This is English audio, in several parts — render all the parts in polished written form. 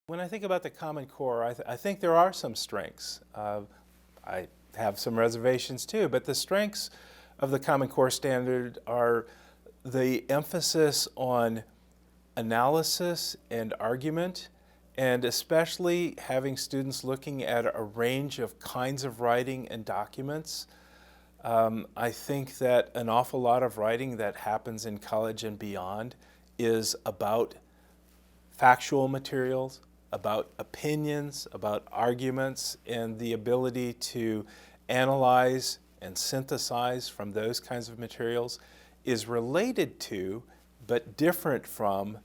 When I think about the Common Core, I think there are some strengths. I have some reservations too, but the strengths of the Common Core standard are the emphasis on analysis and argument, and especially having students looking at a range of kinds of writing and documents. I think that an awful lot of writing that happens in college and beyond is about factual materials, about opinions, about arguments, and the ability to analyze and synthesize from those kinds of materials is related to, but different from,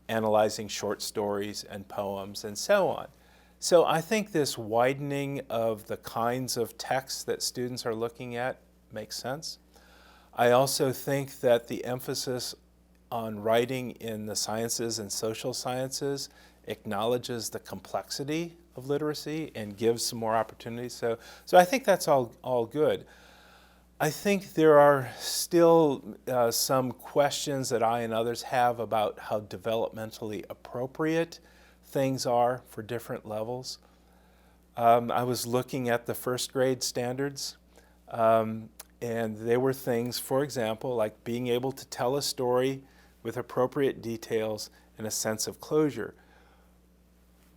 analyzing short stories and poems and so on. So I think this widening of the kinds of texts that students are looking at makes sense. I also think that the emphasis on writing in the sciences and social sciences acknowledges the complexity of literacy and gives some more opportunities. So I think that's all good. I think there are still some questions that I and others have about how developmentally appropriate things are for different levels. I was looking at the first grade standards, and there were things, for example, like being able to tell a story with appropriate details and a sense of closure.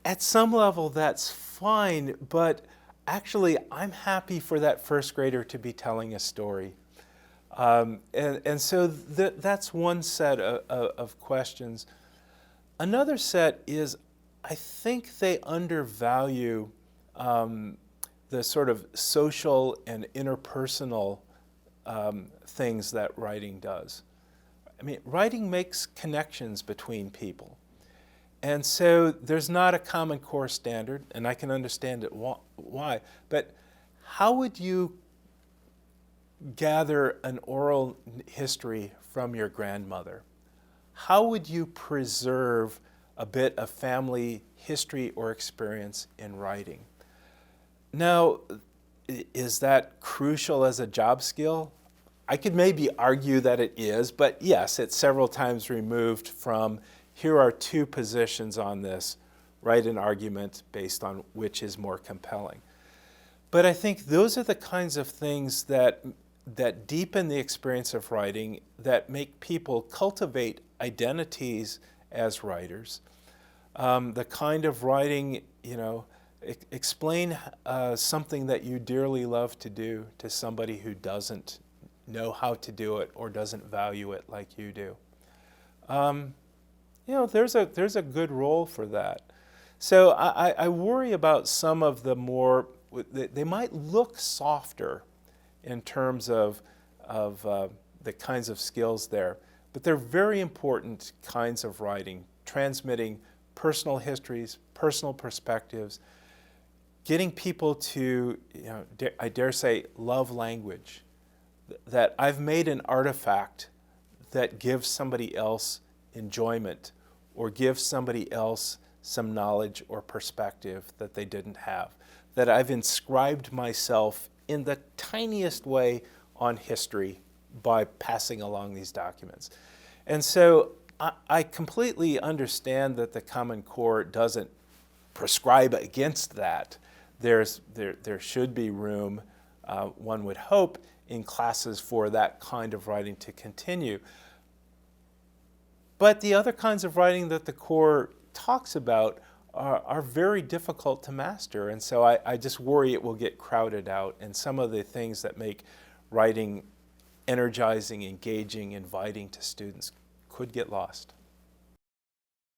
At some level, that's fine, but actually, I'm happy for that first grader to be telling a story. And so that's one set of questions. Another set is, I think they undervalue the sort of social and interpersonal things that writing does. I mean, writing makes connections between people. And so there's not a Common Core standard, and I can understand it why, but how would you gather an oral history from your grandmother? How would you preserve a bit of family history or experience in writing? Now, is that crucial as a job skill? I could maybe argue that it is, but yes, it's several times removed from here are two positions on this, write an argument based on which is more compelling. But I think those are the kinds of things that deepen the experience of writing, that make people cultivate identities as writers. The kind of writing, explain something that you dearly love to do to somebody who doesn't know how to do it or doesn't value it like you do. There's a good role for that. So I worry about some of the more, they might look softer in terms of the kinds of skills there, but they're very important kinds of writing, transmitting personal histories, personal perspectives, getting people to, I dare say, love language, that I've made an artifact that gives somebody else enjoyment or gives somebody else some knowledge or perspective that they didn't have, that I've inscribed myself in the tiniest way on history by passing along these documents. And so I completely understand that the Common Core doesn't prescribe against that. There should be room, one would hope, in classes for that kind of writing to continue. But the other kinds of writing that the Core talks about are very difficult to master, and so I just worry it will get crowded out, and some of the things that make writing energizing, engaging, inviting to students could get lost.